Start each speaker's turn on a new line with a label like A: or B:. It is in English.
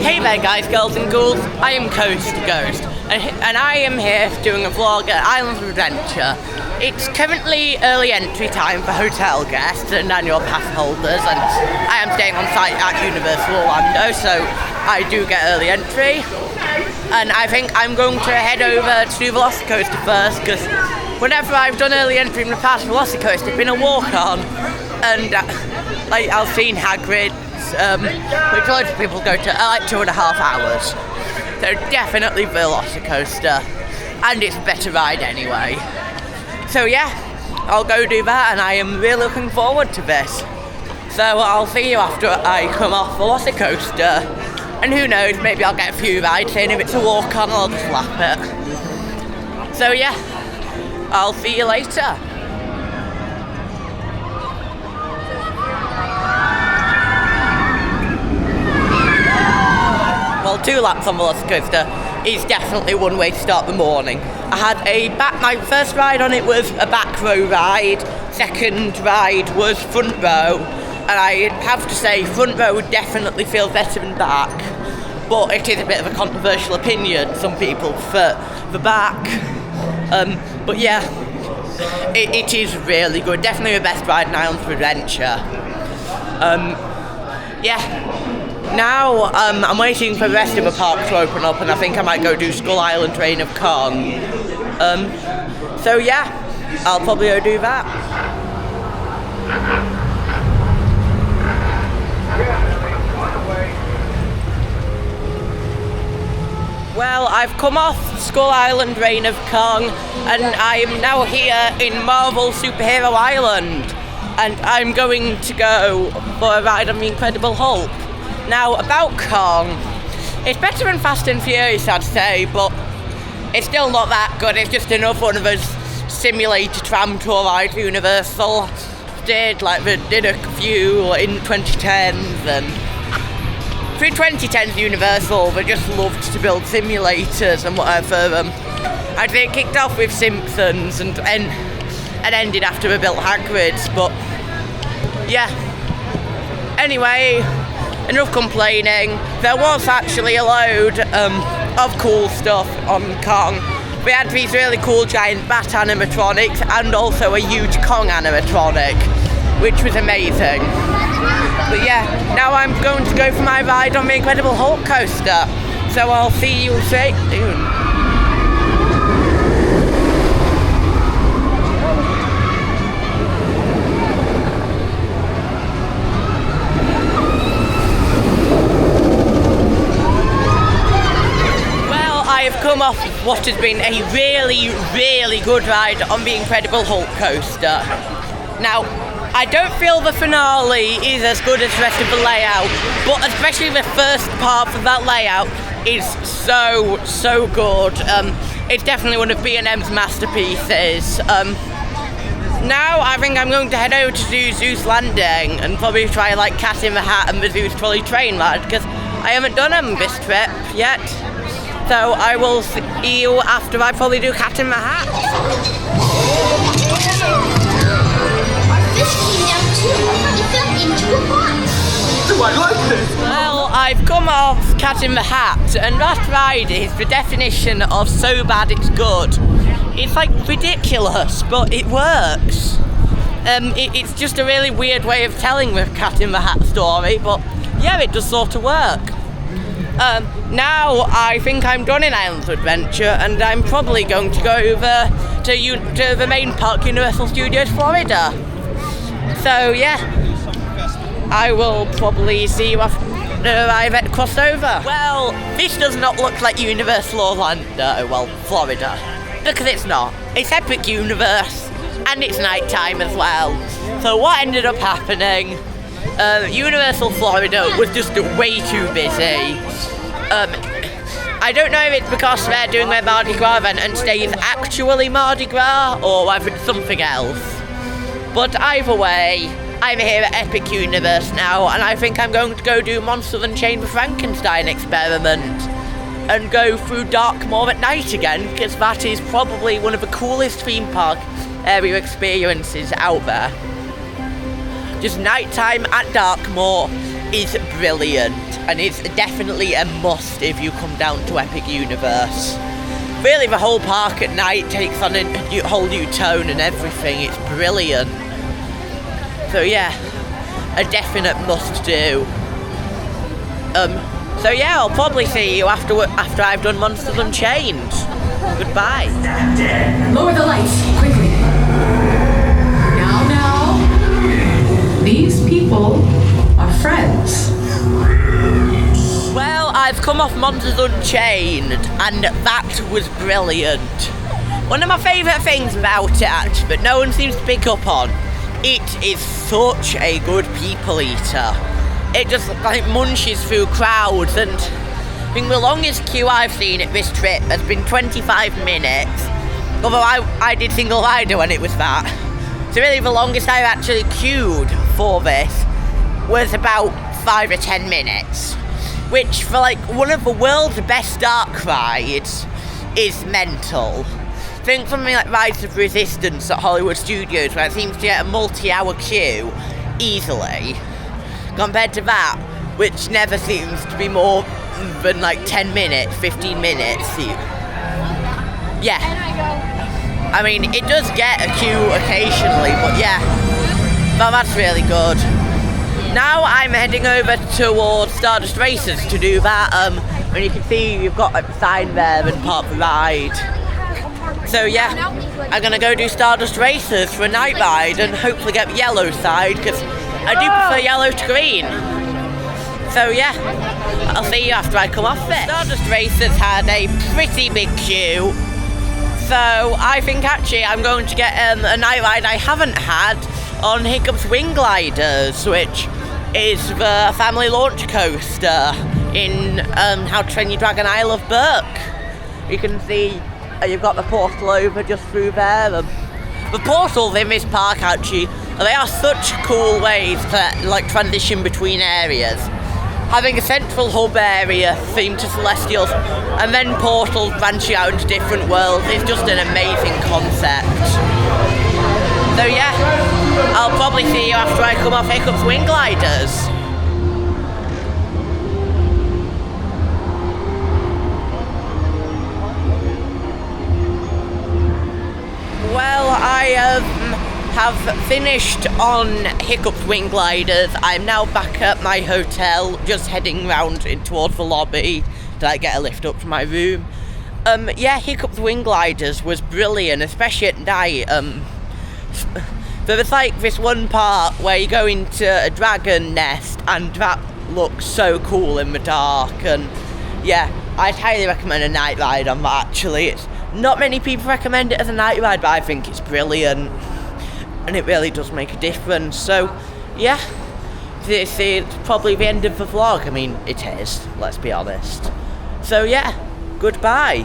A: Hey there guys, girls and ghouls, I am Coast Ghost, and I am here doing a vlog at Islands of Adventure. It's currently early entry time for hotel guests and annual pass holders, and I am staying on site at Universal Orlando, so I do get early entry. And I think I'm going to head over to do Velocicoaster first, because whenever I've done early entry in the past Velocicoaster, it's been a walk-on, and I've seen Hagrid's, which loads of people go to, like 2.5 hours. So definitely Velocicoaster, and it's a better ride anyway. So yeah, I'll go do that, and I am really looking forward to this. So I'll see you after I come off Velocicoaster, and who knows, maybe I'll get a few rides in. If it's a walk-on, I'll just lap it. So yeah, I'll see you later. Well, 2 laps on Velocicoaster is definitely one way to start the morning. I had my first ride on it was a back row ride, second ride was front row, and I have to say front row definitely feels better than back, but it is a bit of a controversial opinion. Some people prefer the back, but yeah, it is really good, definitely the best ride in Islands of Adventure. Yeah. Now, I'm waiting for the rest of the park to open up, and I think I might go do Skull Island Reign of Kong. So yeah, I'll probably go do that. Well, I've come off Skull Island Reign of Kong, and I am now here in Marvel Superhero Island, and I'm going to go for a ride on the Incredible Hulk. Now, about Kong, it's better than Fast and Furious, I'd say, but it's still not that good. It's just another one of those simulator tram tour rides Universal did, like they did a few in 2010s, and through 2010s Universal, they just loved to build simulators and whatever. And they kicked off with Simpsons and ended after they built Hagrid's, but yeah. Anyway, enough complaining. There was actually a load of cool stuff on Kong. We had these really cool giant bat animatronics and also a huge Kong animatronic, which was amazing. But yeah, now I'm going to go for my ride on the Incredible Hulk coaster. So I'll see you soon. I have come off what has been a really, really good ride on the Incredible Hulk coaster. Now, I don't feel the finale is as good as the rest of the layout, but especially the first part of that layout is so good. It's definitely one of B&M's masterpieces. Now I think I'm going to head over to do Zeus Landing and probably try like Cat in the Hat and the Zeus Trolley train ride, because I haven't done them this trip yet. So I will see you after I probably do Cat in the Hat.
B: This came down too. It fell into a box.
C: Do I like this?
A: Well, I've come off Cat in the Hat, and that ride is the definition of so bad it's good. It's like ridiculous, but it works. It's just a really weird way of telling the Cat in the Hat story, but yeah, it does sort of work. Now I think I'm done in Islands of Adventure, and I'm probably going to go over to the main park, Universal Studios Florida. So yeah, I will probably see you after I've crossed over. Well, this does not look like Universal Orlando, well, Florida, because it's not. It's Epic Universe, and it's nighttime as well. So what ended up happening, Universal Florida was just way too busy. I don't know if it's because they're doing their Mardi Gras event and today is actually Mardi Gras, or whether it's something else. But either way, I'm here at Epic Universe now, and I think I'm going to go do Monsters Unchained the Frankenstein experiment and go through Darkmoor at night again, because that is probably one of the coolest theme park area experiences out there. Just nighttime at Darkmoor is brilliant, and it's definitely a must if you come down to Epic Universe. Really, the whole park at night takes on a whole new tone and everything. It's brilliant. So yeah, a definite must do. So yeah, I'll probably see you after I've done Monsters Unchained. Goodbye.
C: Lower the lights, quickly. Now. These people are friends.
A: Well, I've come off Monsters Unchained, and that was brilliant. One of my favourite things about it, actually, but no one seems to pick up on, it is such a good people eater. It just like munches through crowds, and I think the longest queue I've seen at this trip has been 25 minutes. Although I did single rider when it was that. So really the longest I've actually queued for this was about 5 or 10 minutes. Which for like one of the world's best dark rides is mental. I think something like Rise of Resistance at Hollywood Studios, where it seems to get a multi-hour queue easily, compared to that, which never seems to be more than like 10 minutes, 15 minutes. Yeah. I mean, it does get a queue occasionally, but yeah, but that's really good. Now I'm heading over towards Stardust Racers to do that. And you can see you've got a sign there and part of the ride. So yeah, I'm gonna go do Stardust Racers for a night ride and hopefully get the yellow side, because I do prefer yellow to green. So yeah, I'll see you after I come off this. Stardust Racers had a pretty big queue, so I think actually I'm going to get a night ride I haven't had on Hiccup's Wing Gliders, which is the family launch coaster in How to Train Your Dragon Isle of Berk. You can see you've got the portal over just through there. The portals in this park actually, they are such cool ways to like transition between areas. Having a central hub area themed to Celestials and then portals branching out into different worlds is just an amazing concept. So yeah, I'll probably see you after I come off Hiccup's Wing Gliders. Well, I have finished on Hiccup's Wing Gliders. I'm now back at my hotel, just heading round in towards the lobby to like, get a lift up to my room. Yeah, Hiccup's Wing Gliders was brilliant, especially at night. So there's like this one part where you go into a dragon nest, and that looks so cool in the dark, and yeah, I'd highly recommend a night ride on that actually. It's not many people recommend it as a night ride, but I think it's brilliant, and it really does make a difference. So yeah, this is probably the end of the vlog. I mean, it is, let's be honest. So yeah, goodbye.